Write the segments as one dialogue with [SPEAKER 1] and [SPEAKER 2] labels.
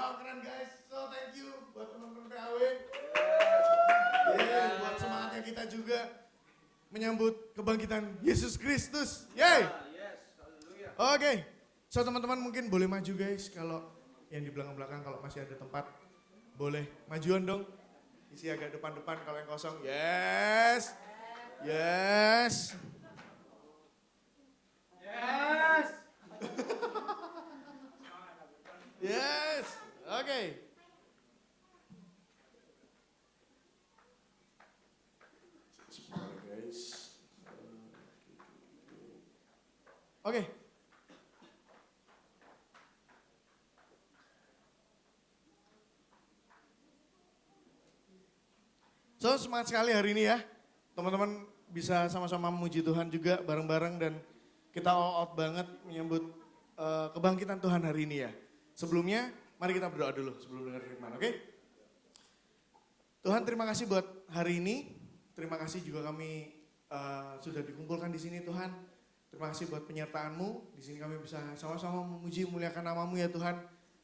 [SPEAKER 1] Wow, keren guys. So thank you buat teman-teman PAW. Buat semangatnya kita juga menyambut kebangkitan Yesus Kristus. Yeay. Oke. So teman-teman mungkin boleh maju guys kalau yang di belakang-belakang kalau masih ada tempat. Boleh majuan dong. Isi agak depan-depan kalau yang kosong. Yes. Yes.
[SPEAKER 2] Yes.
[SPEAKER 1] Yes. Oke. Oke. So semangat sekali hari ini ya. Teman-teman bisa sama-sama memuji Tuhan juga bareng-bareng dan kita all out banget menyambut kebangkitan Tuhan hari ini ya. Sebelumnya mari kita berdoa dulu sebelum dengar firman, oke? Tuhan terima kasih buat hari ini. Terima kasih juga kami sudah dikumpulkan di sini Tuhan. Terima kasih buat penyertaan-Mu. Di sini kami bisa sama-sama memuji memuliakan nama-Mu ya Tuhan.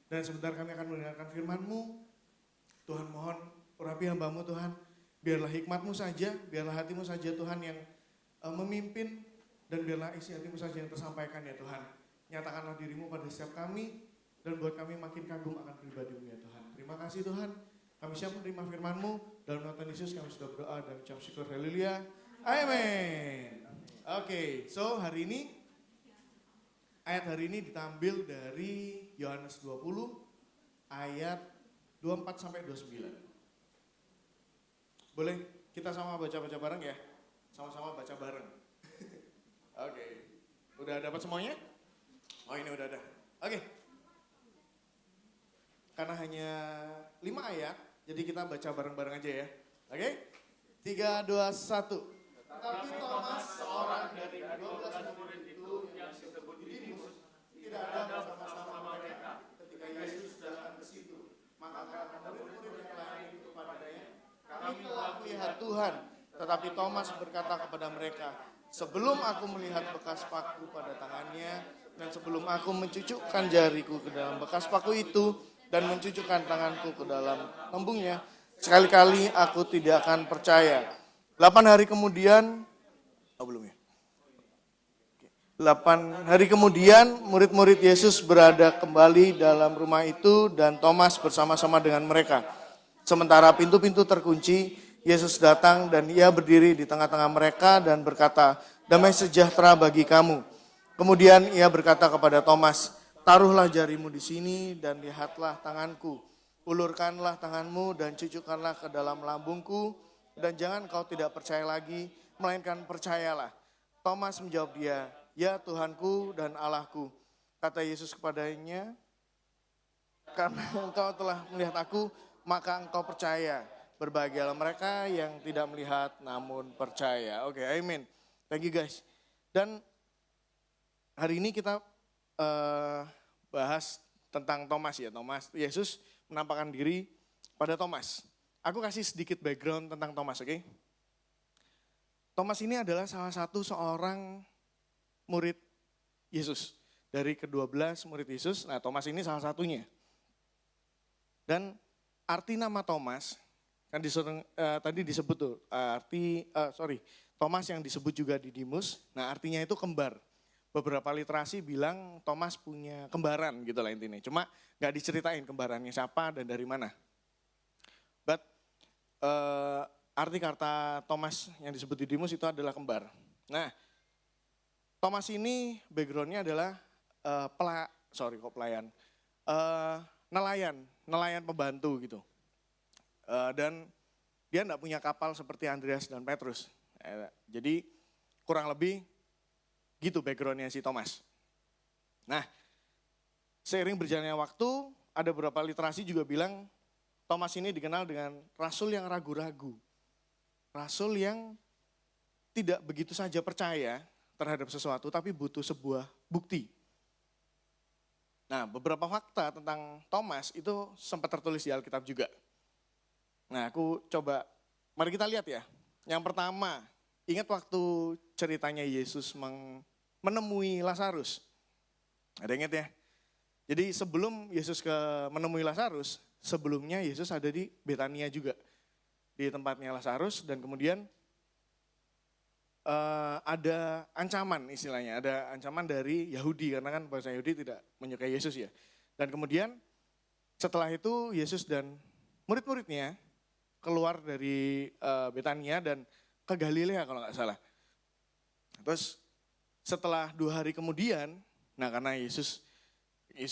[SPEAKER 1] Dan sebentar kami akan mendengarkan firman-Mu. Tuhan mohon urapi hamba-Mu Tuhan. Biarlah hikmat-Mu saja, biarlah hati-Mu saja Tuhan yang memimpin. Dan biarlah isi hati-Mu saja yang tersampaikan ya Tuhan. Nyatakanlah diri-Mu pada setiap kami. Dan buat kami makin kagum akan pribadi-Mu ya Tuhan. Terima kasih Tuhan. Kami siap menerima firman-Mu. Dalam nama Tuhan Yesus kami sudah berdoa dan ucap syukur. Haleluya. Amin. Oke, so hari ini ayat hari ini diambil dari Yohanes 20 ayat 24 sampai 29. Boleh kita sama baca-baca bareng ya? Sama-sama baca bareng. Oke. Udah dapat semuanya? Oh ini udah ada. Oke. Karena hanya 5 ayat, jadi kita baca bareng-bareng aja ya. Oke? 3, 2, 1. Tetapi Thomas, seorang dari 12 murid itu yang disebut Didimus, tidak ada bersama-sama mereka ketika Yesus datang ke situ. Maka kata murid-murid yang lain itu kepadanya, kami telah melihat Tuhan. Tetapi Thomas berkata kepada mereka, sebelum aku melihat bekas paku pada tangannya, dan sebelum aku mencucukkan jariku ke dalam bekas paku itu, dan mencucukkan tanganku ke dalam lambungnya, sekali-kali aku tidak akan percaya. 8 hari kemudian, 8 hari kemudian murid-murid Yesus berada kembali dalam rumah itu dan Thomas bersama-sama dengan mereka. Sementara pintu-pintu terkunci, Yesus datang dan ia berdiri di tengah-tengah mereka dan berkata, damai sejahtera bagi kamu. Kemudian ia berkata kepada Thomas, taruhlah jarimu di sini dan lihatlah tanganku. Ulurkanlah tanganmu dan cucukkanlah ke dalam lambungku. Dan jangan kau tidak percaya lagi, melainkan percayalah. Thomas menjawab dia, ya Tuhanku dan Allahku. Kata Yesus kepadanya, karena engkau telah melihat aku, maka engkau percaya. Berbahagialah mereka yang tidak melihat namun percaya. Oke, amin. Thank you guys. Dan hari ini kita bahas tentang Thomas ya. Yesus menampakkan diri pada Thomas. Aku kasih sedikit background tentang Thomas, oke? Thomas ini adalah salah satu seorang murid Yesus. Dari ke-12 murid Yesus, nah Thomas ini salah satunya. Dan arti nama Thomas, kan tadi disebut tuh, Thomas yang disebut juga Didimus, nah artinya itu kembar. Beberapa literasi bilang Thomas punya kembaran gitu lah intinya. Cuma gak diceritain kembarannya siapa dan dari mana. But arti kata Thomas yang disebut Didimus itu adalah kembar. Nah, Thomas ini backgroundnya adalah nelayan pembantu gitu. Dan dia enggak punya kapal seperti Andreas dan Petrus. Jadi kurang lebih gitu backgroundnya si Thomas. Nah, seiring berjalannya waktu, ada beberapa literasi juga bilang Thomas ini dikenal dengan rasul yang ragu-ragu. Rasul yang tidak begitu saja percaya terhadap sesuatu, tapi butuh sebuah bukti. Nah, beberapa fakta tentang Thomas itu sempat tertulis di Alkitab juga. Nah, mari kita lihat ya. Yang pertama, ingat waktu ceritanya Yesus menemui Lazarus. Ada ingat ya? Jadi sebelum Yesus menemui Lazarus, sebelumnya Yesus ada di Betania juga, di tempatnya Lazarus, dan kemudian ada ancaman istilahnya, ada ancaman dari Yahudi, karena kan bangsa Yahudi tidak menyukai Yesus ya. Dan kemudian setelah itu Yesus dan murid-muridnya keluar dari Betania dan ke Galilea kalau nggak salah. Terus setelah 2 hari kemudian, nah karena Yesus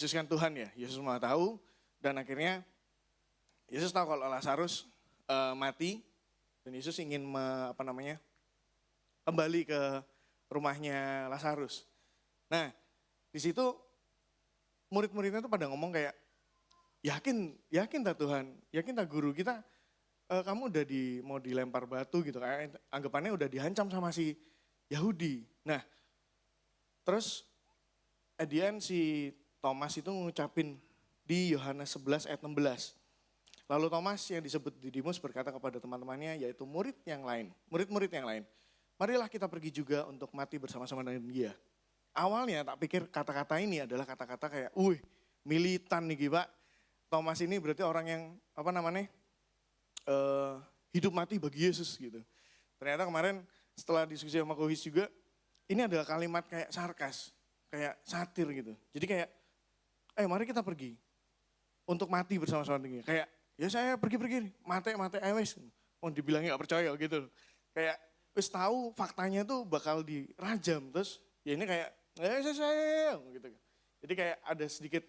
[SPEAKER 1] kan Tuhan ya, Yesus Maha tahu, dan akhirnya Yesus tahu kalau Lazarus mati, dan Yesus ingin kembali ke rumahnya Lazarus. Nah, di situ murid-muridnya tuh pada ngomong kayak, yakin tak Tuhan, yakin tak Guru, kita kamu udah mau dilempar batu gitu, kayak anggapannya udah dihancam sama si Yahudi. Nah, terus Edian si Thomas itu ngucapin di Yohanes 11 ayat 16. Lalu Thomas yang disebut Didimus berkata kepada teman-temannya, yaitu murid-murid yang lain, marilah kita pergi juga untuk mati bersama-sama dengan dia. Awalnya tak pikir kata-kata ini adalah kata-kata kayak, militan nih Pak. Thomas ini berarti orang yang hidup mati bagi Yesus gitu. Ternyata kemarin setelah diskusi sama Kohis juga, ini adalah kalimat kayak sarkas, kayak satir gitu. Jadi kayak, mari kita pergi untuk mati bersama-sama dengan dia. Kayak, ya saya pergi-pergi, mati, wes. Oh dibilangnya gak percaya gitu. Kayak, wis tahu faktanya tuh bakal dirajam. Terus ya ini kayak, saya gitu. Jadi kayak ada sedikit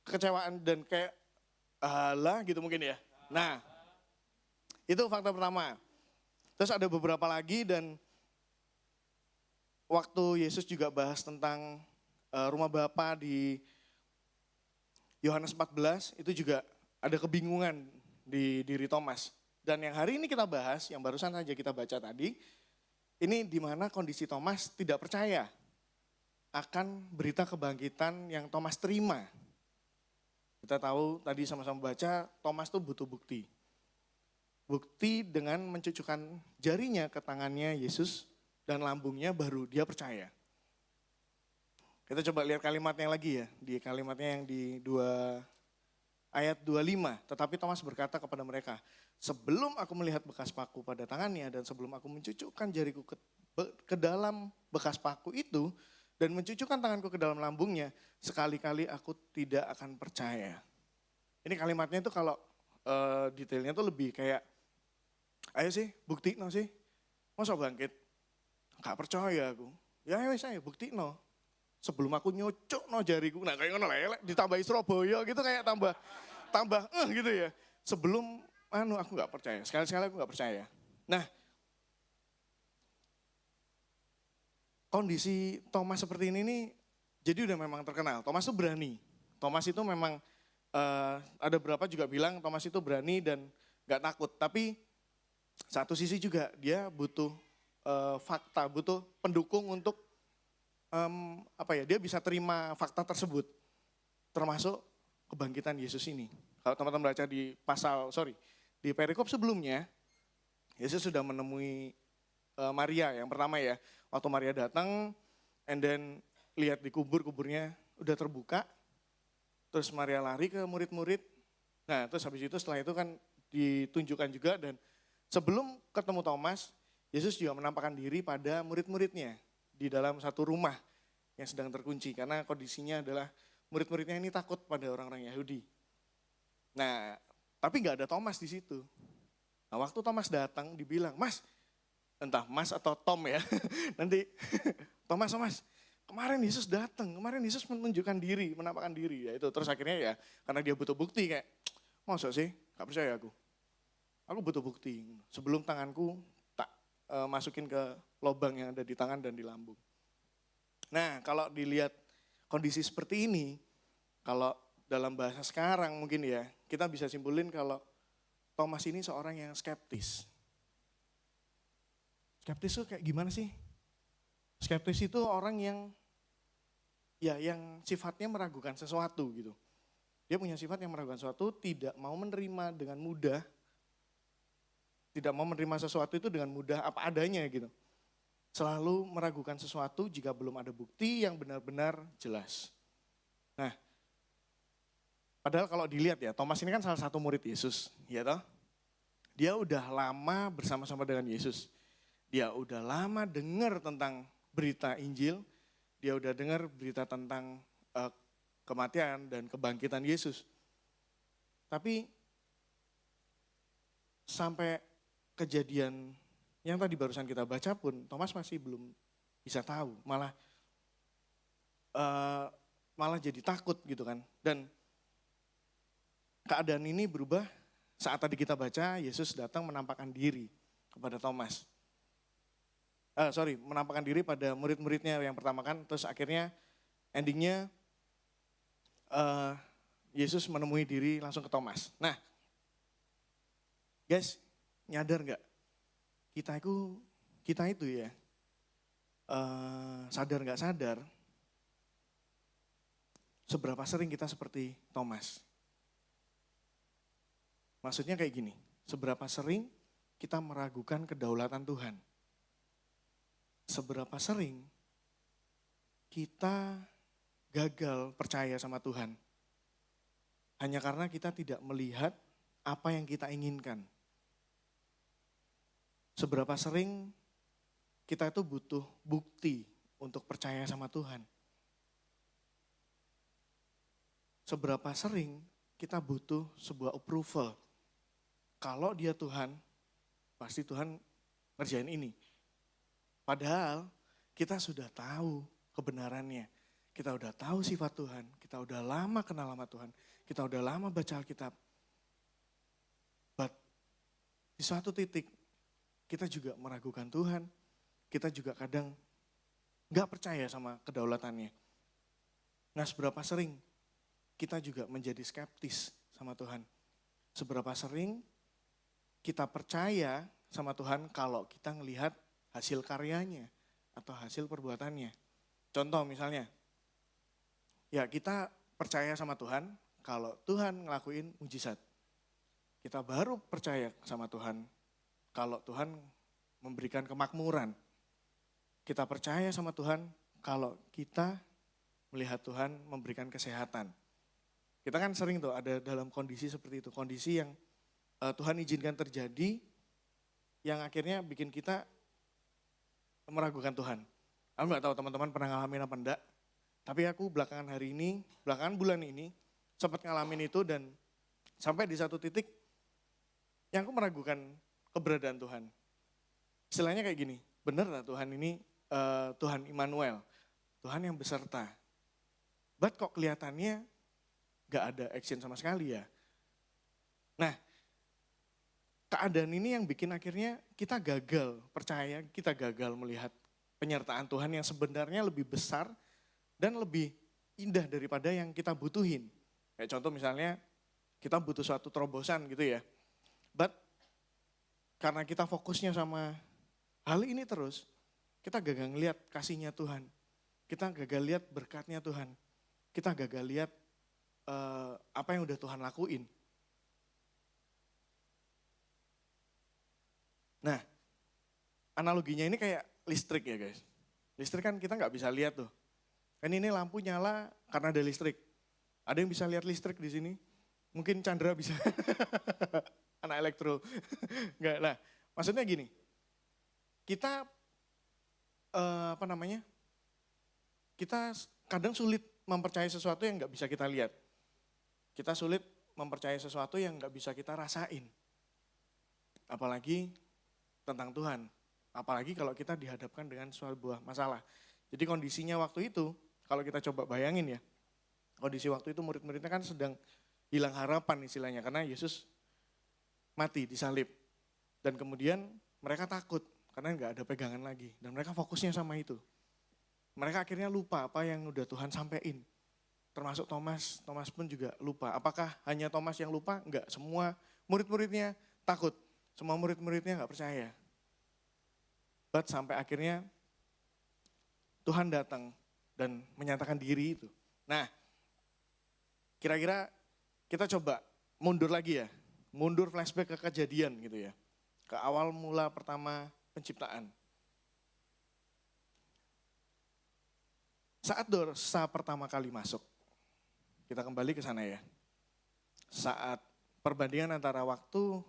[SPEAKER 1] kekecewaan dan kayak, alah gitu mungkin ya. Nah, itu fakta pertama. Terus ada beberapa lagi, dan waktu Yesus juga bahas tentang rumah Bapa di Yohanes 14, itu juga ada kebingungan di diri Thomas. Dan yang hari ini kita bahas, yang barusan saja kita baca tadi, ini di mana kondisi Thomas tidak percaya akan berita kebangkitan yang Thomas terima. Kita tahu tadi sama-sama baca, Thomas tuh butuh bukti. Bukti dengan mencucukkan jarinya ke tangannya Yesus dan lambungnya, baru dia percaya. Kita coba lihat kalimatnya lagi ya, di kalimatnya yang di ayat 25. Tetapi Thomas berkata kepada mereka, sebelum aku melihat bekas paku pada tangannya dan sebelum aku mencucukkan jariku ke dalam bekas paku itu dan mencucukkan tanganku ke dalam lambungnya, sekali-kali aku tidak akan percaya. Ini kalimatnya itu kalau detailnya tuh lebih kayak, ayo sih bukti no sih, masa bangkit? Gak percaya aku. Ya saya bukti no. Sebelum aku nyucuk no jariku, nah kayak ngono lelek ditambahi Surabaya gitu, kayak tambah gitu ya. Sebelum aku gak percaya, sekali-sekali aku gak percaya. Nah, kondisi Thomas seperti ini nih, jadi udah memang terkenal. Thomas itu berani. Thomas itu memang ada beberapa juga bilang Thomas itu berani dan gak takut. Tapi satu sisi juga dia butuh fakta, butuh pendukung untuk dia bisa terima fakta tersebut, termasuk kebangkitan Yesus ini. Kalau teman-teman baca di perikop sebelumnya, Yesus sudah menemui Maria yang pertama ya. Waktu Maria datang, and then lihat di kuburnya udah terbuka, terus Maria lari ke murid-murid. Nah terus habis itu setelah itu kan ditunjukkan juga, dan sebelum ketemu Thomas, Yesus juga menampakkan diri pada murid-muridnya di dalam satu rumah yang sedang terkunci, karena kondisinya adalah murid-muridnya ini takut pada orang-orang Yahudi. Nah, tapi nggak ada Thomas di situ. Nah, waktu Thomas datang dibilang, Mas, entah Mas atau Tom ya, nanti Thomas, kemarin Yesus datang, kemarin Yesus menunjukkan diri, menampakkan diri, ya itu. Terus akhirnya ya, karena dia butuh bukti kayak, masa sih, gak percaya aku butuh bukti. Sebelum tanganku tak masukin ke lubang yang ada di tangan dan di lambung. Nah, kalau dilihat kondisi seperti ini, kalau dalam bahasa sekarang mungkin ya, kita bisa simpulin kalau Thomas ini seorang yang skeptis. Skeptis itu kayak gimana sih? Skeptis itu orang yang sifatnya meragukan sesuatu gitu. Dia punya sifat yang meragukan sesuatu, tidak mau menerima dengan mudah, tidak mau menerima sesuatu itu dengan mudah apa adanya gitu. Selalu meragukan sesuatu jika belum ada bukti yang benar-benar jelas. Nah, Padahal kalau dilihat ya, Thomas ini kan salah satu murid Yesus, ya toh? Dia udah lama bersama-sama dengan Yesus. Dia udah lama dengar tentang berita Injil, dia udah dengar berita tentang kematian dan kebangkitan Yesus. Tapi sampai kejadian yang tadi barusan kita baca pun, Thomas masih belum bisa tahu, malah jadi takut gitu kan. Dan keadaan ini berubah saat tadi kita baca Yesus datang menampakkan diri kepada Thomas. Menampakkan diri pada murid-muridnya yang pertama kan, terus akhirnya endingnya Yesus menemui diri langsung ke Thomas. Nah, guys, nyadar nggak? Kita itu ya, sadar nggak sadar, seberapa sering kita seperti Thomas. Maksudnya kayak gini, seberapa sering kita meragukan kedaulatan Tuhan. Seberapa sering kita gagal percaya sama Tuhan. Hanya karena kita tidak melihat apa yang kita inginkan. Seberapa sering kita itu butuh bukti untuk percaya sama Tuhan. Seberapa sering kita butuh sebuah approval. Kalau dia Tuhan, pasti Tuhan ngerjain ini. Padahal kita sudah tahu kebenarannya. Kita udah tahu sifat Tuhan. Kita udah lama kenal sama Tuhan. Kita udah lama baca Alkitab. But di suatu titik kita juga meragukan Tuhan. Kita juga kadang gak percaya sama kedaulatannya. Nah, seberapa sering kita juga menjadi skeptis sama Tuhan. Seberapa sering kita percaya sama Tuhan kalau kita ngelihat hasil karyanya atau hasil perbuatannya. Contoh misalnya, ya kita percaya sama Tuhan kalau Tuhan ngelakuin mujizat. Kita baru percaya sama Tuhan kalau Tuhan memberikan kemakmuran. Kita percaya sama Tuhan kalau kita melihat Tuhan memberikan kesehatan. Kita kan sering tuh ada dalam kondisi seperti itu, kondisi yang Tuhan izinkan terjadi, yang akhirnya bikin kita meragukan Tuhan. Aku gak tahu teman-teman pernah ngalamin apa enggak, tapi aku belakangan bulan ini, sempat ngalamin itu dan sampai di satu titik yang aku meragukan keberadaan Tuhan. Istilahnya kayak gini, bener lah Tuhan ini Tuhan Immanuel, Tuhan yang beserta. But kok kelihatannya gak ada action sama sekali ya. Nah, keadaan ini yang bikin akhirnya kita gagal percaya, kita gagal melihat penyertaan Tuhan yang sebenarnya lebih besar dan lebih indah daripada yang kita butuhin. Kayak contoh misalnya kita butuh suatu terobosan gitu ya. But karena kita fokusnya sama hal ini terus, kita gagal lihat kasihnya Tuhan. Kita gagal lihat berkatnya Tuhan. Kita gagal lihat apa yang udah Tuhan lakuin. Nah, analoginya ini kayak listrik ya guys. Listrik kan kita nggak bisa lihat tuh. Kan ini lampu nyala karena ada listrik. Ada yang bisa lihat listrik di sini? Mungkin Chandra bisa. Anak elektro. Enggak, nah maksudnya gini. Kita, kita kadang sulit mempercayai sesuatu yang nggak bisa kita lihat. Kita sulit mempercayai sesuatu yang nggak bisa kita rasain. Apalagi tentang Tuhan. Apalagi kalau kita dihadapkan dengan sebuah masalah. Jadi kondisinya waktu itu, kalau kita coba bayangin ya, kondisi waktu itu murid-muridnya kan sedang hilang harapan istilahnya, karena Yesus mati disalib. Dan kemudian mereka takut, karena nggak ada pegangan lagi. Dan mereka fokusnya sama itu. Mereka akhirnya lupa apa yang udah Tuhan sampein. Termasuk Thomas pun juga lupa. Apakah hanya Thomas yang lupa? Enggak, semua murid-muridnya takut. Semua murid-muridnya nggak percaya. But sampai akhirnya Tuhan datang dan menyatakan diri itu. Nah, kira-kira kita coba mundur lagi ya. Mundur flashback ke kejadian gitu ya. Ke awal mula pertama penciptaan. Saat dosa pertama kali masuk. Kita kembali ke sana ya. saat perbandingan antara waktu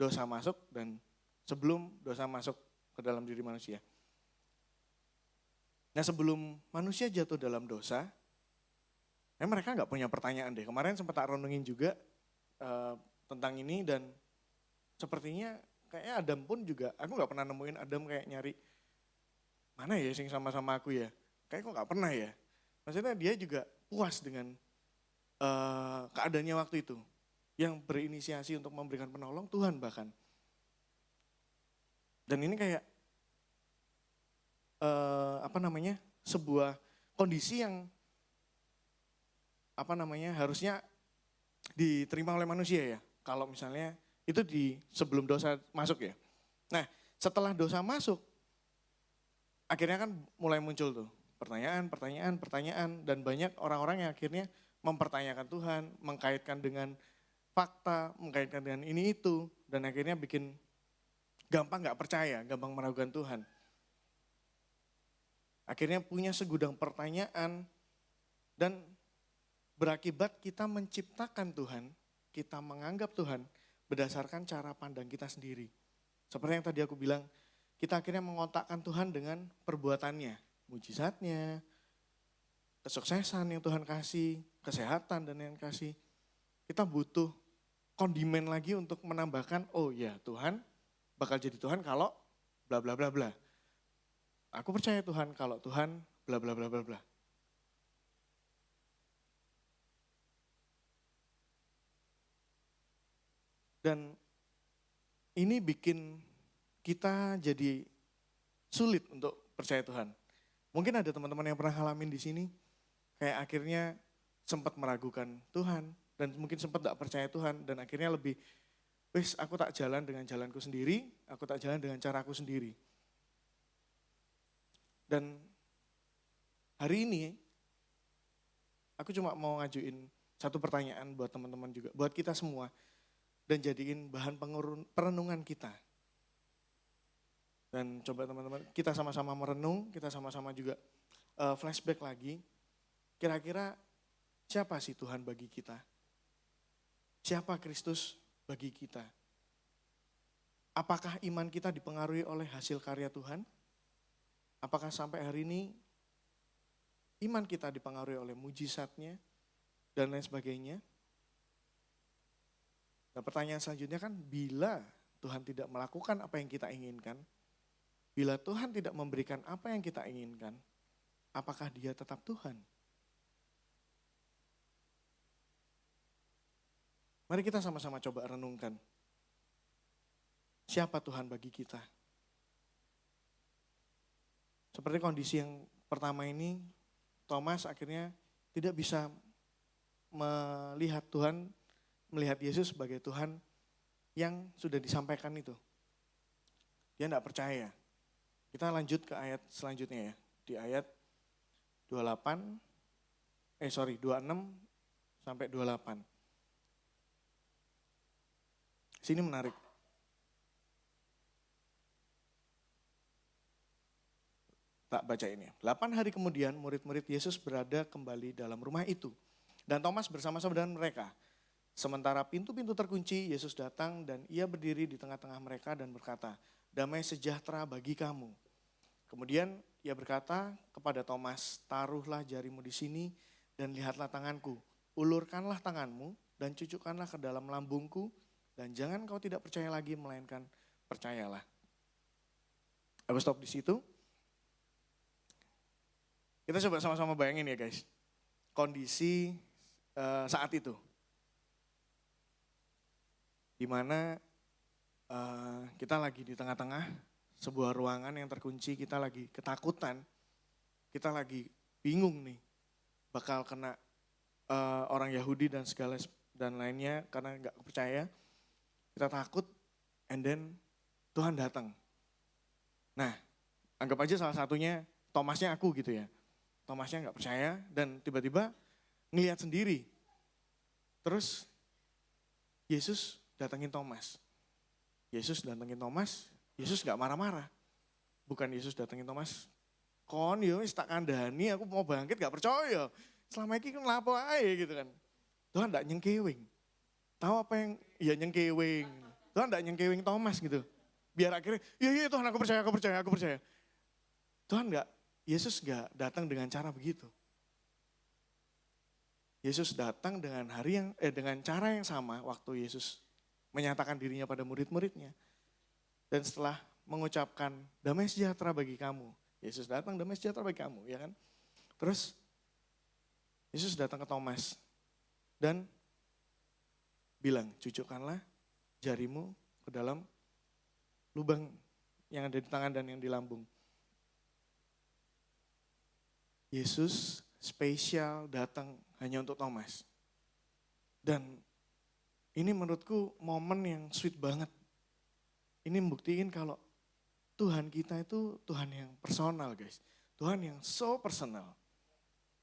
[SPEAKER 1] dosa masuk dan sebelum dosa masuk ke dalam diri manusia. Nah sebelum manusia jatuh dalam dosa, mereka nggak punya pertanyaan deh. Kemarin sempat tak renungin juga tentang ini dan sepertinya kayaknya Adam pun juga, aku nggak pernah nemuin Adam kayak nyari, mana ya sing sama-sama aku ya? Kayak kok nggak pernah ya? Maksudnya dia juga puas dengan keadaannya waktu itu. Yang berinisiasi untuk memberikan penolong Tuhan bahkan. Dan ini kayak sebuah kondisi yang harusnya diterima oleh manusia ya. Kalau misalnya itu sebelum dosa masuk ya. Nah setelah dosa masuk, akhirnya kan mulai muncul tuh pertanyaan, dan banyak orang-orang yang akhirnya mempertanyakan Tuhan, mengkaitkan dengan fakta, mengkaitkan dengan ini itu, dan akhirnya bikin gampang gak percaya, gampang meragukan Tuhan. Akhirnya punya segudang pertanyaan dan berakibat kita menciptakan Tuhan, kita menganggap Tuhan berdasarkan cara pandang kita sendiri. Seperti yang tadi aku bilang, kita akhirnya mengotakkan Tuhan dengan perbuatannya, mujizatnya, kesuksesan yang Tuhan kasih, kesehatan dan yang kasih. Kita butuh kondimen lagi untuk menambahkan, oh ya Tuhan bakal jadi Tuhan kalau bla bla bla bla. Aku percaya Tuhan kalau Tuhan bla bla bla bla bla. Dan ini bikin kita jadi sulit untuk percaya Tuhan. Mungkin ada teman-teman yang pernah ngalamin di sini, kayak akhirnya sempat meragukan Tuhan, dan mungkin sempat gak percaya Tuhan, dan akhirnya lebih, wis aku tak jalan dengan jalanku sendiri, aku tak jalan dengan caraku sendiri. Dan hari ini, aku cuma mau ngajuin satu pertanyaan buat teman-teman juga, buat kita semua, dan jadiin bahan perenungan kita. Dan coba teman-teman, kita sama-sama merenung, kita sama-sama juga flashback lagi. Kira-kira siapa sih Tuhan bagi kita? Siapa Kristus bagi kita? Apakah iman kita dipengaruhi oleh hasil karya Tuhan? Apakah sampai hari ini iman kita dipengaruhi oleh mujizatnya dan lain sebagainya? Nah pertanyaan selanjutnya kan, bila Tuhan tidak melakukan apa yang kita inginkan, bila Tuhan tidak memberikan apa yang kita inginkan, apakah Dia tetap Tuhan? Mari kita sama-sama coba renungkan. Siapa Tuhan bagi kita? Seperti kondisi yang pertama ini, Thomas akhirnya tidak bisa melihat Tuhan, melihat Yesus sebagai Tuhan yang sudah disampaikan itu. Dia tidak percaya. Kita lanjut ke ayat selanjutnya ya. Di ayat 26 sampai 28. Sini menarik. Tak baca ini. 8 hari kemudian murid-murid Yesus berada kembali dalam rumah itu. Dan Thomas bersama-sama dengan mereka. Sementara pintu-pintu terkunci, Yesus datang dan ia berdiri di tengah-tengah mereka dan berkata, damai sejahtera bagi kamu. Kemudian ia berkata kepada Thomas, taruhlah jarimu di sini dan lihatlah tanganku. Ulurkanlah tanganmu dan cucukkanlah ke dalam lambungku dan jangan kau tidak percaya lagi melainkan percayalah. Aku stop di situ. Kita coba sama-sama bayangin ya guys, kondisi saat itu. Di mana kita lagi di tengah-tengah sebuah ruangan yang terkunci, kita lagi ketakutan, kita lagi bingung nih, bakal kena orang Yahudi dan segala dan lainnya karena nggak percaya, kita takut, and then Tuhan datang. Nah, anggap aja salah satunya Thomasnya aku gitu ya, Thomasnya nggak percaya dan tiba-tiba ngelihat sendiri, terus Yesus datangin Thomas. Yesus datangin Thomas, Yesus gak marah-marah. Bukan Yesus datangin Thomas, kon yo wis tak kandhani aku mau bangkit gak percaya. Selama ini kenapa aja gitu kan. Tuhan gak nyengkewing. tahu apa yang, ya nyengkewing. Tuhan enggak nyengkewing Thomas gitu. Biar akhirnya, iya Tuhan aku percaya. Tuhan enggak, Yesus enggak datang dengan cara begitu. Yesus datang dengan dengan cara yang sama waktu Yesus menyatakan dirinya pada murid-muridnya. Dan setelah mengucapkan damai sejahtera bagi kamu. Yesus datang damai sejahtera bagi kamu, ya kan? Terus Yesus datang ke Thomas dan bilang, cucukkanlah jarimu ke dalam lubang yang ada di tangan dan yang di lambung. Yesus spesial datang hanya untuk Thomas. Dan ini menurutku momen yang sweet banget. Ini membuktikan kalau Tuhan kita itu Tuhan yang personal guys. Tuhan yang so personal.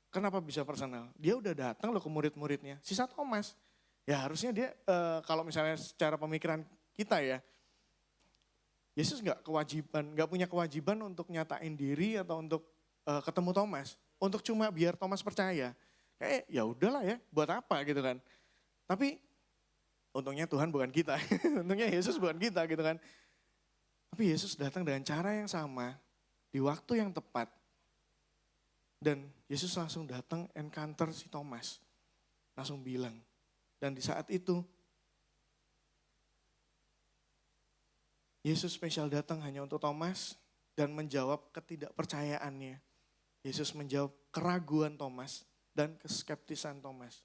[SPEAKER 1] Kenapa bisa personal? Dia udah datang loh ke murid-muridnya. Sisa Thomas. Ya harusnya dia kalau misalnya secara pemikiran kita ya. Yesus nggak punya kewajiban untuk nyatain diri atau untuk ketemu Thomas. Untuk cuma biar Thomas percaya. Kayak ya udahlah ya, buat apa gitu kan. Tapi untungnya Tuhan bukan kita. Untungnya Yesus bukan kita gitu kan. Tapi Yesus datang dengan cara yang sama, di waktu yang tepat. Dan Yesus langsung datang encounter si Thomas. Langsung bilang. Dan di saat itu, Yesus spesial datang hanya untuk Thomas dan menjawab ketidakpercayaannya. Yesus menjawab keraguan Thomas dan keskeptisan Thomas.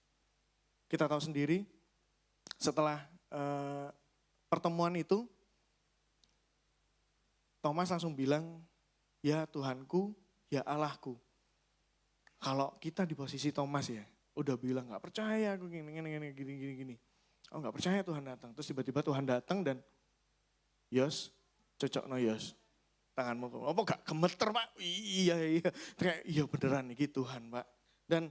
[SPEAKER 1] Kita tahu sendiri, setelah pertemuan itu, Thomas langsung bilang, ya Tuhanku, ya Allahku. Kalau kita di posisi Thomas ya, udah bilang gak percaya aku gini. Oh gak percaya Tuhan datang. Terus tiba-tiba Tuhan datang dan, Yos, cocok no Yos. Tanganmu, apa gak gemeter Pak? Iya. Kayak iya beneran nih Tuhan Pak. Dan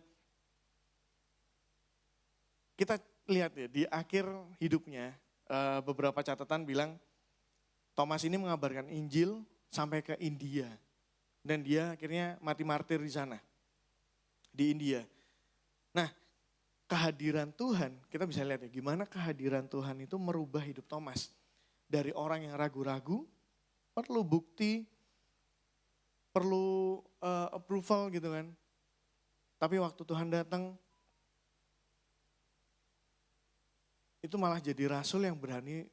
[SPEAKER 1] kita lihat ya di akhir hidupnya beberapa catatan bilang Thomas ini mengabarkan Injil sampai ke India. Dan dia akhirnya mati martir di sana. Di India. Nah kehadiran Tuhan, kita bisa lihat ya gimana kehadiran Tuhan itu merubah hidup Thomas. Dari orang yang ragu-ragu, perlu bukti, perlu approval gitu kan. Tapi waktu Tuhan datang, itu malah jadi rasul yang berani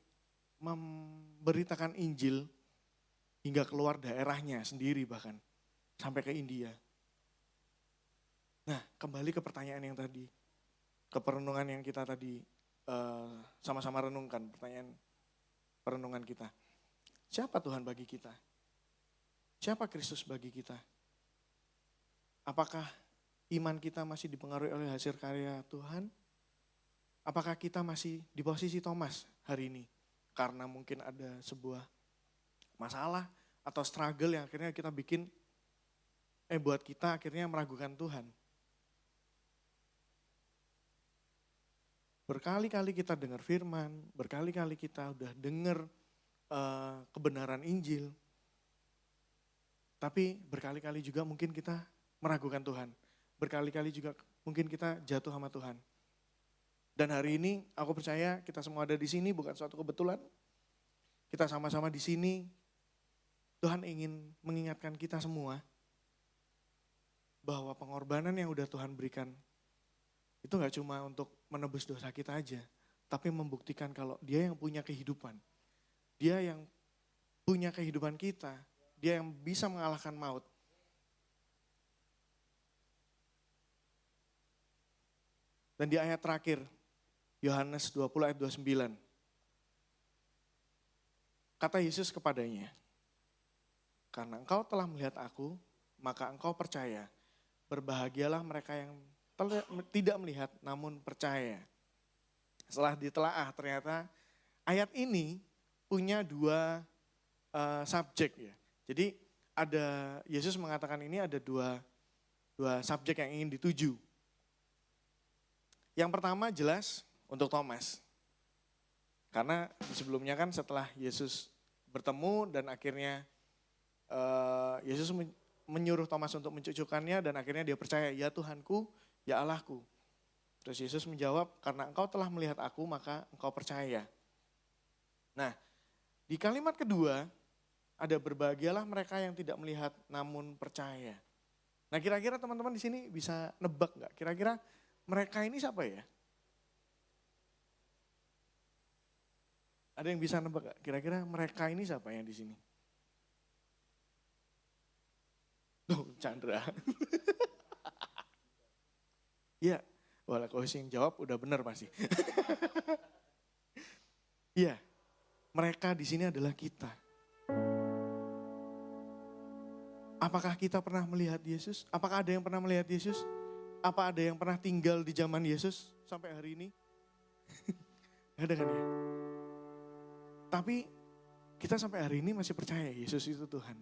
[SPEAKER 1] memberitakan Injil hingga keluar daerahnya sendiri bahkan. Sampai ke India. Nah kembali ke pertanyaan yang tadi. Ke perenungan yang kita tadi sama-sama renungkan. Pertanyaan perenungan kita. Siapa Tuhan bagi kita? Siapa Kristus bagi kita? Apakah iman kita masih dipengaruhi oleh hasil karya Tuhan? Apakah kita masih di posisi Thomas hari ini? Karena mungkin ada sebuah masalah atau struggle yang akhirnya kita bikin, buat kita akhirnya meragukan Tuhan. Berkali-kali kita dengar firman, berkali-kali kita udah dengar kebenaran Injil. Tapi berkali-kali juga mungkin kita meragukan Tuhan. Berkali-kali juga mungkin kita jatuh sama Tuhan. Dan hari ini aku percaya kita semua ada di sini bukan suatu kebetulan. Kita sama-sama di sini. Tuhan ingin mengingatkan kita semua bahwa pengorbanan yang udah Tuhan berikan itu gak cuma untuk menebus dosa kita aja. Tapi membuktikan kalau dia yang punya kehidupan. Dia yang punya kehidupan kita, dia yang bisa mengalahkan maut. Dan di ayat terakhir, Yohanes 20 ayat 29. Kata Yesus kepadanya, karena engkau telah melihat aku, maka engkau percaya. Berbahagialah mereka yang tidak melihat namun percaya. Setelah ditelaah ternyata ayat ini punya dua subjek ya. Jadi ada Yesus mengatakan ini ada dua subjek yang ingin dituju. Yang pertama jelas untuk Thomas. Karena sebelumnya kan setelah Yesus bertemu dan akhirnya Yesus menyuruh Thomas untuk mencucukkannya dan akhirnya dia percaya, ya Tuhanku, ya Allahku. Terus Yesus menjawab, karena engkau telah melihat aku maka engkau percaya. Nah, di kalimat kedua ada berbahagialah mereka yang tidak melihat namun percaya. Nah, kira-kira teman-teman di sini bisa nebak nggak? Kira-kira mereka ini siapa ya? Ada yang bisa nebak nggak? Kira-kira mereka ini siapa yang di sini? Tuh, Chandra. Iya, walau kau yang jawab udah benar pasti. Iya, mereka di sini adalah kita. Apakah kita pernah melihat Yesus? Apakah ada yang pernah melihat Yesus? Apa ada yang pernah tinggal di zaman Yesus sampai hari ini? Gak ada kan ya? Tapi kita sampai hari ini masih percaya Yesus itu Tuhan.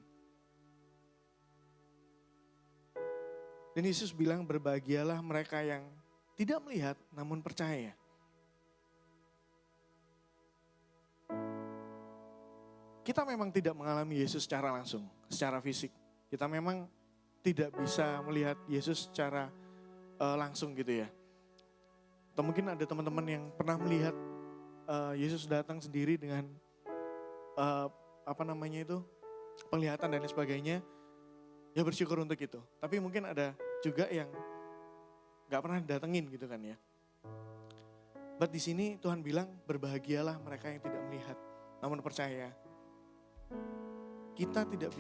[SPEAKER 1] Dan Yesus bilang berbahagialah mereka yang tidak melihat namun percaya. Kita memang tidak mengalami Yesus secara langsung, secara fisik. Kita memang tidak bisa melihat Yesus secara langsung gitu ya. Atau mungkin ada teman-teman yang pernah melihat Yesus datang sendiri dengan penglihatan dan lain sebagainya. Ya bersyukur untuk itu. Tapi mungkin ada juga yang gak pernah datengin gitu kan ya. But di sini Tuhan bilang berbahagialah mereka yang tidak melihat namun percaya. Kita tidak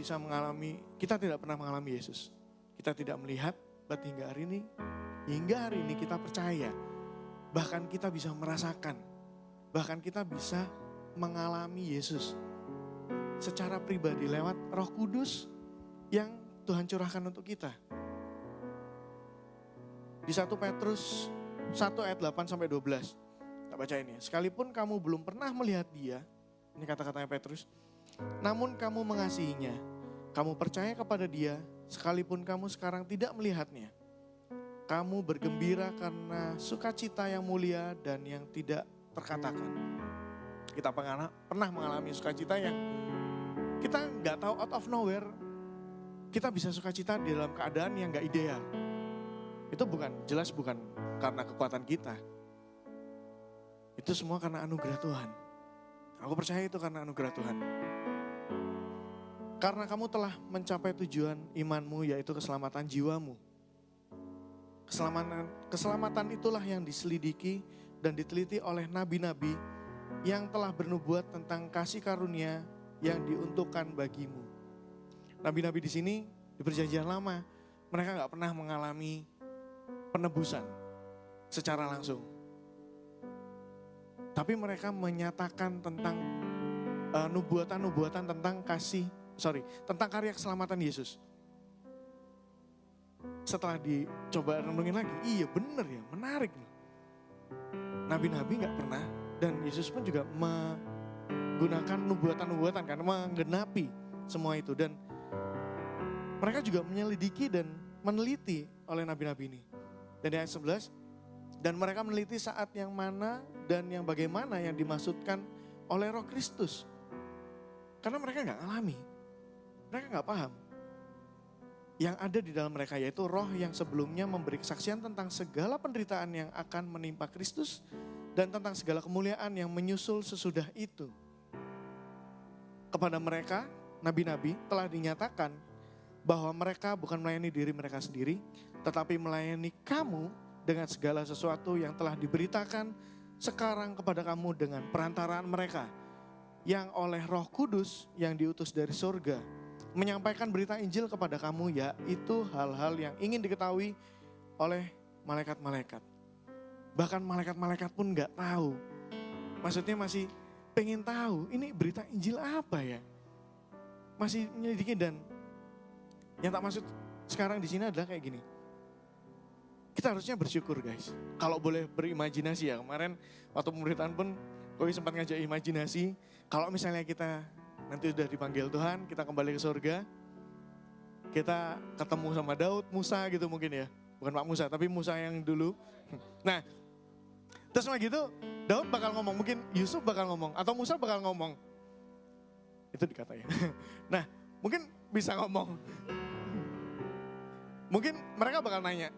[SPEAKER 1] pernah mengalami Yesus. Kita tidak melihat, but hingga hari ini kita percaya. Bahkan kita bisa merasakan, bahkan kita bisa mengalami Yesus secara pribadi lewat Roh Kudus yang Tuhan curahkan untuk kita. Di 1 Petrus 1 ayat 8 sampai 12. Tak baca ini. Sekalipun kamu belum pernah melihat dia, ini kata-katanya Petrus, namun kamu mengasihinya, kamu percaya kepada dia, sekalipun kamu sekarang tidak melihatnya. Kamu bergembira karena sukacita yang mulia dan yang tidak terkatakan. Kita pernah mengalami sukacita yang kita nggak tahu out of nowhere. Kita bisa sukacita di dalam keadaan yang gak ideal. Itu bukan karena kekuatan kita. Itu semua karena anugerah Tuhan. Aku percaya itu karena anugerah Tuhan. Karena kamu telah mencapai tujuan imanmu, yaitu keselamatan jiwamu. Keselamatan itulah yang diselidiki dan diteliti oleh nabi-nabi yang telah bernubuat tentang kasih karunia yang diuntukkan bagimu. Nabi-nabi di sini di Perjanjian Lama, mereka gak pernah mengalami penebusan secara langsung. Tapi mereka menyatakan tentang nubuatan-nubuatan tentang tentang karya keselamatan Yesus. Setelah dicoba renungin lagi, iya bener ya, menarik loh. Nabi-nabi gak pernah, dan Yesus pun juga menggunakan nubuatan-nubuatan karena menggenapi semua itu. Dan mereka juga menyelidiki dan meneliti oleh nabi-nabi ini. Dan di ayat 11, dan mereka meneliti saat yang mana dan yang bagaimana yang dimaksudkan oleh Roh Kristus. Karena mereka gak alami, mereka gak paham. Yang ada di dalam mereka yaitu roh yang sebelumnya memberi kesaksian tentang segala penderitaan yang akan menimpa Kristus dan tentang segala kemuliaan yang menyusul sesudah itu. Kepada mereka, nabi-nabi telah dinyatakan bahwa mereka bukan melayani diri mereka sendiri, tetapi melayani kamu dengan segala sesuatu yang telah diberitakan sekarang kepada kamu dengan perantaraan mereka, yang oleh Roh Kudus yang diutus dari surga, menyampaikan berita Injil kepada kamu, yaitu hal-hal yang ingin diketahui oleh malaikat-malaikat. Bahkan malaikat-malaikat pun gak tahu. Maksudnya masih pengen tahu, ini berita Injil apa ya? Masih menyelidiki. Dan yang tak maksud sekarang di sini adalah kayak gini. Kita harusnya bersyukur guys. Kalau boleh berimajinasi ya. Kemarin waktu pemberitaan pun Koi sempat ngajak imajinasi. Kalau misalnya kita nanti udah dipanggil Tuhan, kita kembali ke surga. Kita ketemu sama Daud, Musa gitu mungkin ya. Bukan Pak Musa, tapi Musa yang dulu. Nah, terus sama gitu Daud bakal ngomong, mungkin Yusuf bakal ngomong, atau Musa bakal ngomong. Itu dikata ya. Nah, mungkin bisa ngomong. Mungkin mereka bakal nanya,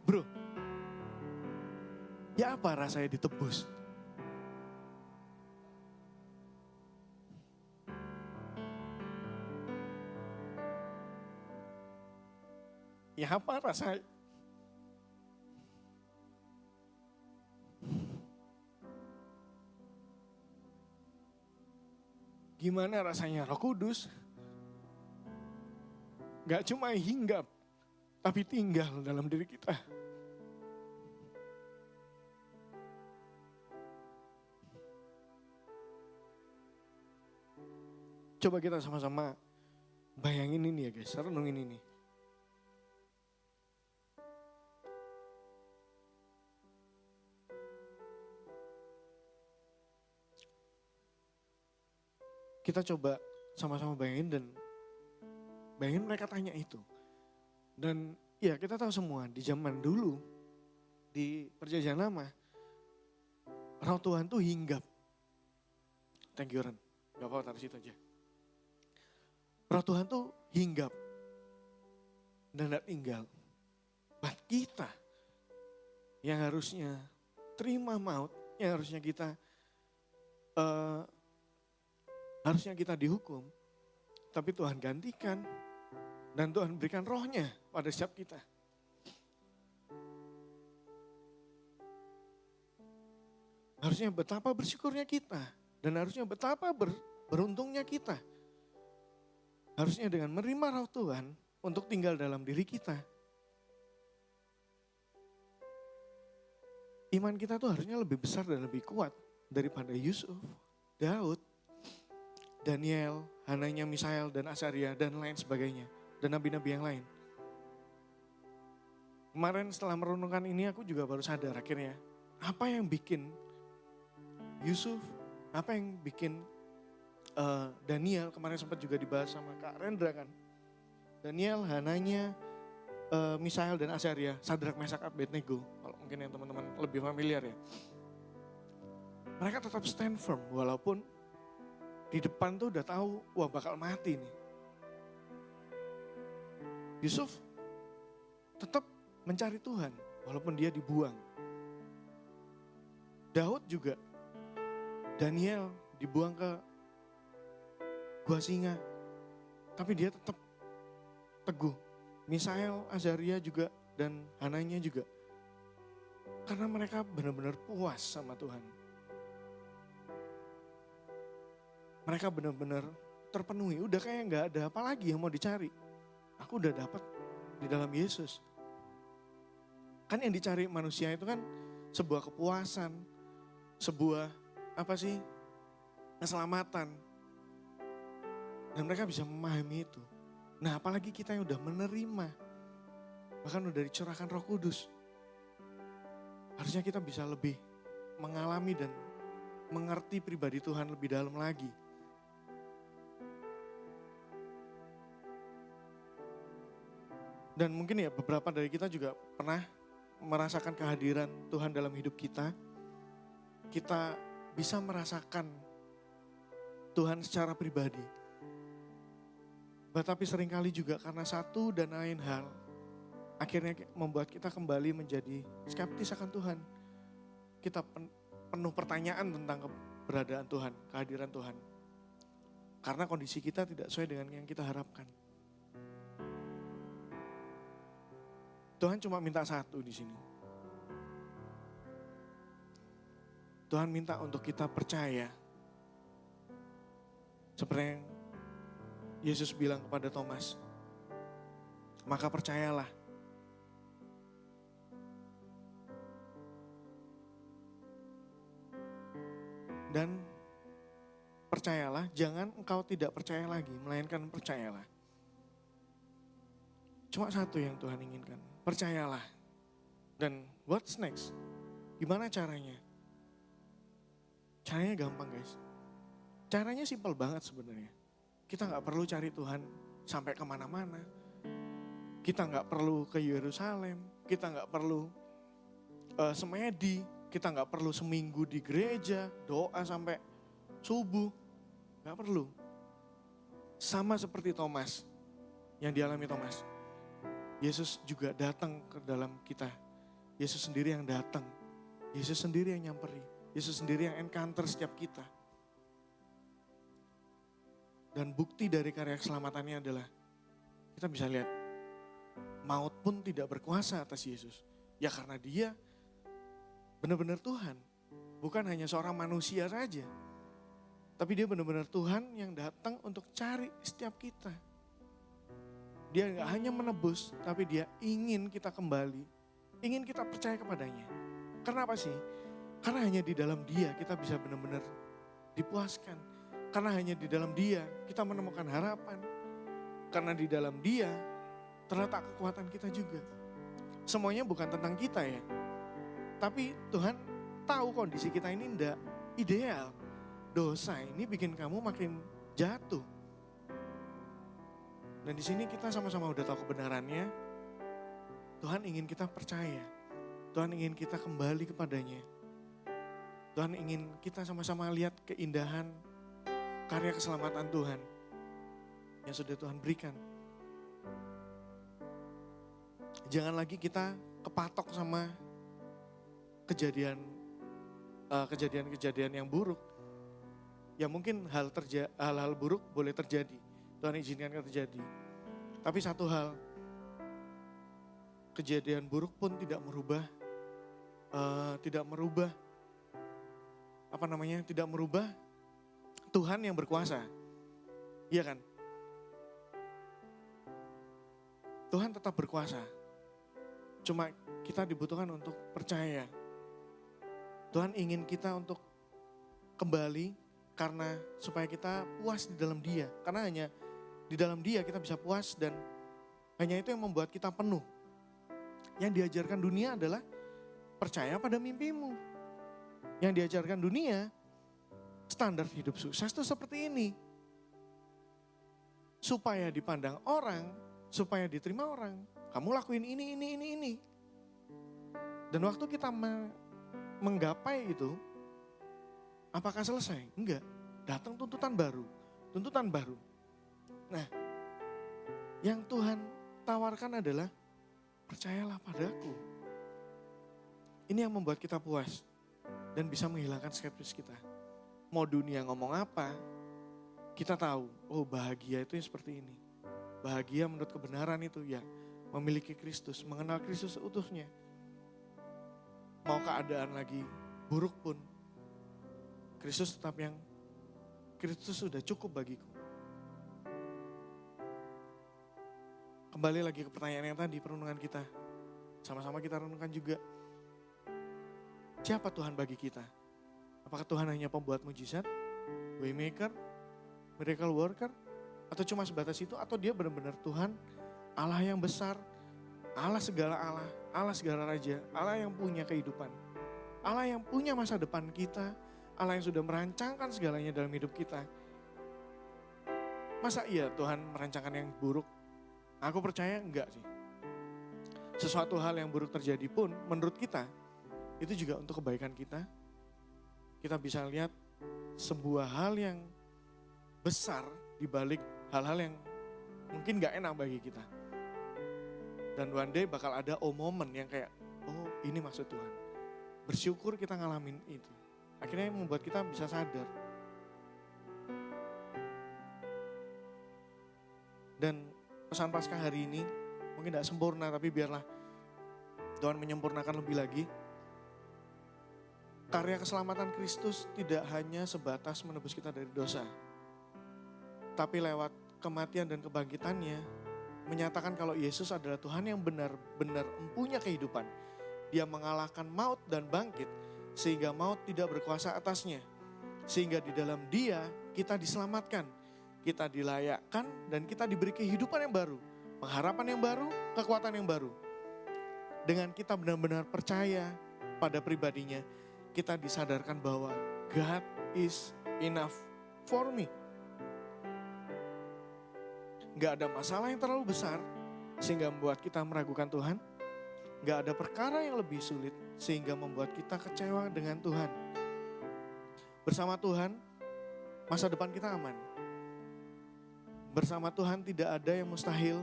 [SPEAKER 1] bro, Ya apa rasanya ditebus? Ya apa rasanya? Gimana rasanya Roh Kudus? Gak cuma hinggap, tapi tinggal dalam diri kita. Coba kita sama-sama bayangin ini ya guys, renungin ini. Kita coba sama-sama bayangin mereka tanya itu. Dan ya kita tahu semua di zaman dulu, di perjanjian lama, Roh Tuhan tuh hinggap. Thank you Ren, gak apa-apa taruh situ aja. Roh Tuhan tuh hinggap dan gak tinggal. Buat kita yang harusnya terima maut, yang harusnya kita dihukum, tapi Tuhan gantikan dan Tuhan berikan rohnya pada setiap kita. Harusnya betapa bersyukurnya kita dan harusnya betapa beruntungnya kita. Harusnya dengan menerima roh Tuhan untuk tinggal dalam diri kita. Iman kita tuh harusnya lebih besar dan lebih kuat daripada Yusuf, Daud, Daniel, Hananya, Misael, dan Asaria, dan lain sebagainya. Dan nabi-nabi yang lain. Kemarin setelah merenungkan ini aku juga baru sadar akhirnya. Apa yang bikin Yusuf, apa yang bikin Daniel, kemarin sempat juga dibahas sama Kak Rendra kan. Daniel, Hananya, Misael, dan Asaria, Sadrak, Mesak, Abednego. Kalau mungkin yang teman-teman lebih familiar ya. Mereka tetap stand firm walaupun di depan tuh udah tahu, wah bakal mati nih. Yusuf tetap mencari Tuhan walaupun dia dibuang. Daud juga, Daniel dibuang ke gua singa, tapi dia tetap teguh. Misael, Azaria juga, dan Hananya juga. Karena mereka benar-benar puas sama Tuhan. Mereka benar-benar terpenuhi, udah kayak gak ada apa lagi yang mau dicari. Aku udah dapat di dalam Yesus. Kan yang dicari manusia itu kan sebuah kepuasan, sebuah keselamatan. Dan mereka bisa memahami itu. Nah apalagi kita yang udah menerima, bahkan udah dicurahkan Roh Kudus. Harusnya kita bisa lebih mengalami dan mengerti pribadi Tuhan lebih dalam lagi. Dan mungkin ya beberapa dari kita juga pernah merasakan kehadiran Tuhan dalam hidup kita. Kita bisa merasakan Tuhan secara pribadi. Tetapi seringkali juga karena satu dan lain hal, akhirnya membuat kita kembali menjadi skeptis akan Tuhan. Kita penuh pertanyaan tentang keberadaan Tuhan, kehadiran Tuhan. Karena kondisi kita tidak sesuai dengan yang kita harapkan. Tuhan cuma minta satu di sini. Tuhan minta untuk kita percaya. Seperti yang Yesus bilang kepada Thomas, maka percayalah. Dan percayalah, jangan engkau tidak percaya lagi, melainkan percayalah. Cuma satu yang Tuhan inginkan, percayalah. Dan what's next? Gimana caranya? Caranya gampang guys. Caranya simpel banget sebenarnya. Kita gak perlu cari Tuhan sampai kemana-mana. Kita gak perlu ke Yerusalem. Kita gak perlu semedi. Kita gak perlu seminggu di gereja, doa sampai subuh. Gak perlu. Sama seperti Thomas, yang dialami Thomas. Yesus juga datang ke dalam kita. Yesus sendiri yang datang Yesus sendiri yang nyamperi. Yesus sendiri yang encounter setiap kita. Dan bukti dari karya keselamatannya adalah kita bisa lihat maut pun tidak berkuasa atas Yesus. Ya karena dia benar-benar Tuhan. Bukan hanya seorang manusia saja. Tapi dia benar-benar Tuhan yang datang untuk cari setiap kita. Dia gak hanya menebus, tapi dia ingin kita kembali. Ingin kita percaya kepadanya. Karena apa sih? Karena hanya di dalam dia kita bisa benar-benar dipuaskan. Karena hanya di dalam dia kita menemukan harapan. Karena di dalam dia terletak kekuatan kita juga. Semuanya bukan tentang kita ya. Tapi Tuhan tahu kondisi kita ini tidak ideal. Dosa ini bikin kamu makin jatuh. Dan di sini kita sama-sama udah tahu kebenarannya. Tuhan ingin kita percaya. Tuhan ingin kita kembali kepadanya. Tuhan ingin kita sama-sama lihat keindahan karya keselamatan Tuhan yang sudah Tuhan berikan. Jangan lagi kita kepatok sama kejadian-kejadian yang buruk. Ya mungkin hal-hal buruk boleh terjadi. Tuhan izinkan terjadi. Tapi satu hal, kejadian buruk pun tidak merubah Tuhan yang berkuasa. Iya kan? Tuhan tetap berkuasa. Cuma kita dibutuhkan untuk percaya. Tuhan ingin kita untuk kembali karena supaya kita puas di dalam Dia. Karena hanya di dalam Dia kita bisa puas dan hanya itu yang membuat kita penuh. Yang diajarkan dunia adalah percaya pada mimpimu. Yang diajarkan dunia, standar hidup sukses itu seperti ini. Supaya dipandang orang, supaya diterima orang. Kamu lakuin ini. Dan waktu kita menggapai itu, apakah selesai? Enggak. Datang tuntutan baru. Nah, yang Tuhan tawarkan adalah percayalah padaku. Ini yang membuat kita puas dan bisa menghilangkan skeptis kita. Mau dunia ngomong apa, kita tahu, oh bahagia itu seperti ini. Bahagia menurut kebenaran itu ya memiliki Kristus, mengenal Kristus seutuhnya. Mau keadaan lagi buruk pun, Kristus sudah cukup bagiku. Kembali lagi ke pertanyaan yang tadi, perenungan kita. Sama-sama kita renungkan juga. Siapa Tuhan bagi kita? Apakah Tuhan hanya pembuat mujizat, waymaker, miracle worker, atau cuma sebatas itu? Atau dia benar-benar Tuhan, Allah yang besar, Allah segala raja, Allah yang punya kehidupan, Allah yang punya masa depan kita, Allah yang sudah merancangkan segalanya dalam hidup kita. Masa iya Tuhan merancangkan yang buruk? Aku percaya enggak sih. Sesuatu hal yang buruk terjadi pun menurut kita, itu juga untuk kebaikan kita. Kita bisa lihat sebuah hal yang besar di balik hal-hal yang mungkin gak enak bagi kita. Dan one day bakal ada momen yang kayak, oh ini maksud Tuhan. Bersyukur kita ngalamin itu. Akhirnya membuat kita bisa sadar. Dan pesan Paskah hari ini mungkin gak sempurna, tapi biarlah Tuhan menyempurnakan lebih lagi. Karya keselamatan Kristus tidak hanya sebatas menebus kita dari dosa. Tapi lewat kematian dan kebangkitannya, menyatakan kalau Yesus adalah Tuhan yang benar-benar mempunyai kehidupan. Dia mengalahkan maut dan bangkit, sehingga maut tidak berkuasa atasnya. Sehingga di dalam Dia kita diselamatkan, kita dilayakkan, dan kita diberi kehidupan yang baru. Pengharapan yang baru, kekuatan yang baru. Dengan kita benar-benar percaya pada pribadinya, kita disadarkan bahwa God is enough for me. Gak ada masalah yang terlalu besar sehingga membuat kita meragukan Tuhan. Gak ada perkara yang lebih sulit sehingga membuat kita kecewa dengan Tuhan. Bersama Tuhan, masa depan kita aman. Bersama Tuhan tidak ada yang mustahil.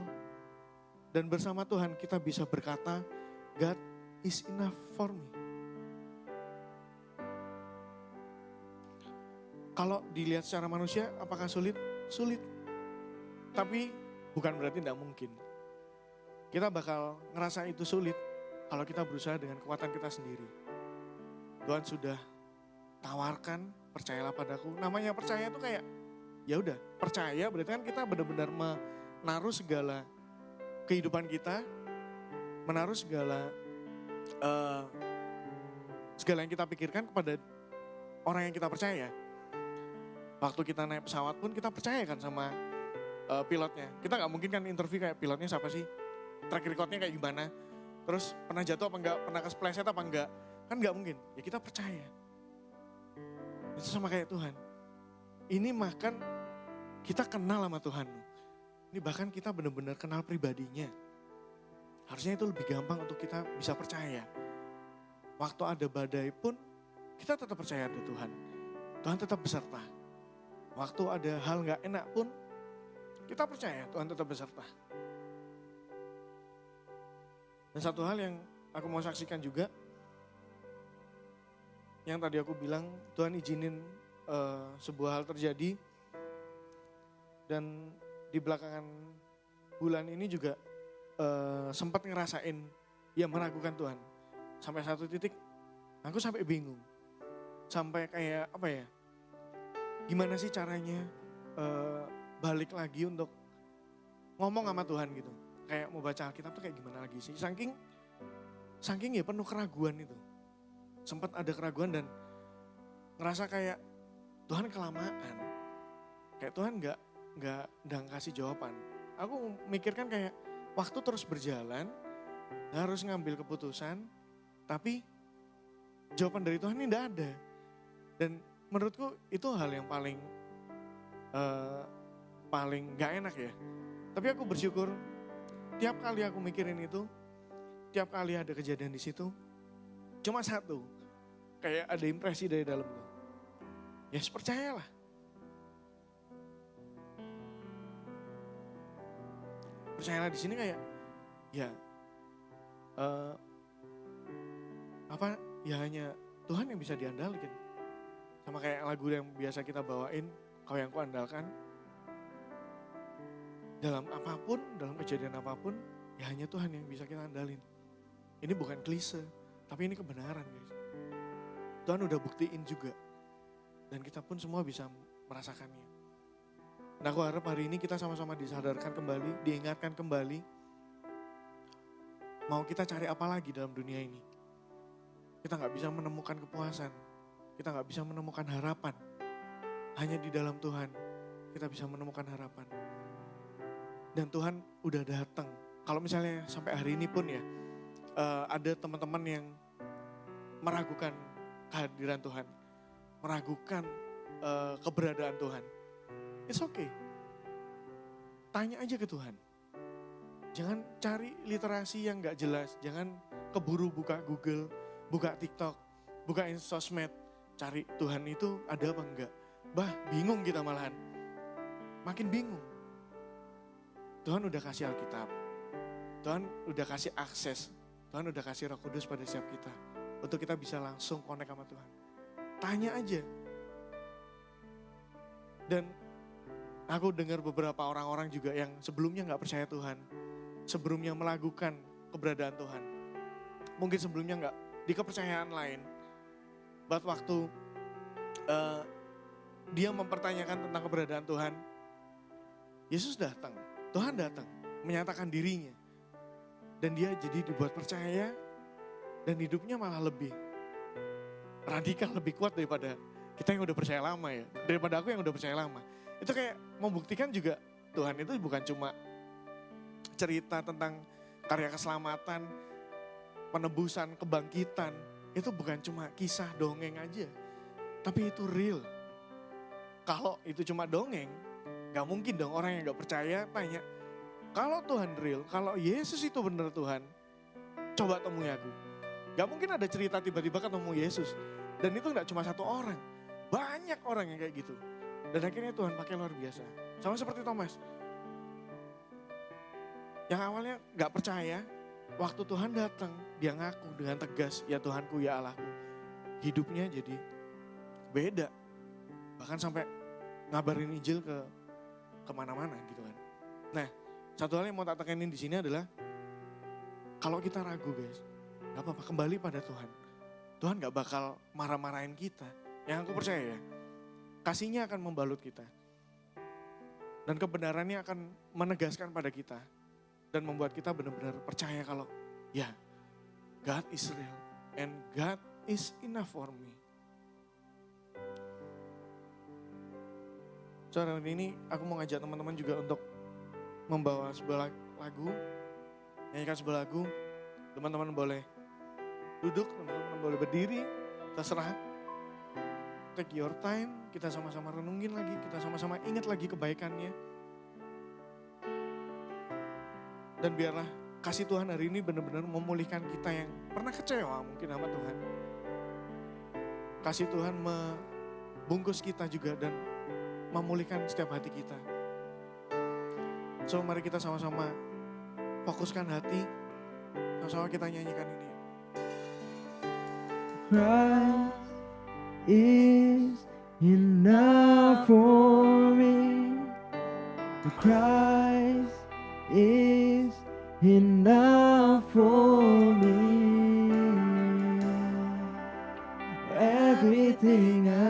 [SPEAKER 1] Dan bersama Tuhan kita bisa berkata, God is enough for me. Kalau dilihat secara manusia, apakah sulit? Sulit. Tapi bukan berarti tidak mungkin. Kita bakal ngerasa itu sulit kalau kita berusaha dengan kekuatan kita sendiri. Tuhan sudah tawarkan, percayalah padaku. Namanya percaya itu kayak, ya udah, percaya berarti kan kita benar-benar menaruh segala kehidupan kita, menaruh segala yang kita pikirkan kepada orang yang kita percaya. Waktu kita naik pesawat pun kita percaya kan sama pilotnya. Kita nggak mungkin kan interview kayak pilotnya siapa sih, track recordnya kayak gimana, terus pernah jatuh apa enggak, pernah kepleset apa enggak, kan nggak mungkin. Ya kita percaya. Itu sama kayak Tuhan. Ini makan kita kenal sama Tuhan. Ini bahkan kita benar-benar kenal pribadinya. Harusnya itu lebih gampang untuk kita bisa percaya. Waktu ada badai pun kita tetap percaya ada Tuhan. Tuhan tetap beserta. Waktu ada hal gak enak pun kita percaya Tuhan tetap beserta. Dan satu hal yang aku mau saksikan juga, yang tadi aku bilang Tuhan izinin sebuah hal terjadi. Dan di belakangan bulan ini juga sempat ngerasain ya meragukan Tuhan. Sampai satu titik aku sampai bingung. Sampai kayak apa ya, gimana sih caranya balik lagi untuk ngomong sama Tuhan gitu. Kayak mau baca Alkitab tuh kayak gimana lagi sih. Saking ya penuh keraguan itu. Sempat ada keraguan dan ngerasa kayak Tuhan kelamaan. Kayak Tuhan nggak kasih jawaban. Aku mikirkan kayak waktu terus berjalan, harus ngambil keputusan, tapi jawaban dari Tuhan ini tidak ada. Dan menurutku itu hal yang paling gak enak ya. Tapi aku bersyukur tiap kali aku mikirin itu, tiap kali ada kejadian di situ, cuma satu, kayak ada impresi dari dalam tuh. Ya percayalah. Percayalah di sini kayak ya ya hanya Tuhan yang bisa diandalkan. Sama kayak lagu yang biasa kita bawain, Kau yang kuandalkan. Dalam apapun, dalam kejadian apapun, ya hanya Tuhan yang bisa kita andalin. Ini bukan klise, tapi ini kebenaran guys. Tuhan udah buktiin juga. Dan kita pun semua bisa merasakannya. Nah aku harap hari ini kita sama-sama disadarkan kembali, diingatkan kembali. Mau kita cari apa lagi dalam dunia ini? Kita gak bisa menemukan kepuasan. Kita gak bisa menemukan harapan. Hanya di dalam Tuhan kita bisa menemukan harapan. Dan Tuhan udah datang. Kalau misalnya sampai hari ini pun ya, ada teman-teman yang meragukan kehadiran Tuhan. Meragukan keberadaan Tuhan. It's okay. Tanya aja ke Tuhan. Jangan cari literasi yang gak jelas. Jangan keburu buka Google, buka TikTok, buka sosmed. Cari Tuhan itu ada apa enggak. Bingung kita malahan. Makin bingung. Tuhan udah kasih Alkitab. Tuhan udah kasih akses. Tuhan udah kasih Roh Kudus pada setiap kita. Untuk kita bisa langsung connect sama Tuhan. Tanya aja. Dan aku dengar beberapa orang-orang juga yang sebelumnya gak percaya Tuhan. Sebelumnya melakukan keberadaan Tuhan. Mungkin sebelumnya gak di kepercayaan lain. Waktu dia mempertanyakan tentang keberadaan Tuhan. Yesus datang. Tuhan datang. Menyatakan dirinya. Dan dia jadi dibuat percaya. Dan hidupnya malah lebih radikal, lebih kuat daripada kita yang udah percaya lama ya. Daripada aku yang udah percaya lama. Itu kayak membuktikan juga Tuhan itu bukan cuma cerita tentang karya keselamatan, penebusan, kebangkitan. Itu bukan cuma kisah dongeng aja. Tapi itu real. Kalau itu cuma dongeng, gak mungkin dong orang yang gak percaya tanya, kalau Tuhan real, kalau Yesus itu benar Tuhan, coba temui aku. Gak mungkin ada cerita tiba-tiba ketemu Yesus. Dan itu gak cuma satu orang, banyak orang yang kayak gitu. Dan akhirnya Tuhan pakai luar biasa. Sama seperti Thomas. Yang awalnya gak percaya, waktu Tuhan datang, dia ngaku dengan tegas, ya Tuhanku, ya Allahku. Hidupnya jadi beda. Bahkan sampai ngabarin Injil ke kemana-mana gitu kan. Nah, satu hal yang mau tak tekenin di sini adalah kalau kita ragu guys, gak apa-apa, kembali pada Tuhan. Tuhan gak bakal marah-marahin kita. Yang aku percaya ya, kasihnya akan membalut kita. Dan kebenarannya akan menegaskan pada kita. Dan membuat kita benar-benar percaya kalau ya, God is real and God is enough for me. Saudara, hari ini aku mau ngajak teman-teman juga untuk membawa sebuah lagu, nyanyikan sebuah lagu. Teman-teman boleh duduk, teman-teman boleh berdiri, terserah. Take your time, kita sama-sama renungin lagi, kita sama-sama ingat lagi kebaikannya. Dan biarlah kasih Tuhan hari ini benar-benar memulihkan kita yang pernah kecewa mungkin sama Tuhan. Kasih Tuhan membungkus kita juga dan memulihkan setiap hati kita. So mari kita sama-sama fokuskan hati, sama-sama kita nyanyikan ini.
[SPEAKER 2] Christ is enough for me. Christ is enough for me. Everything I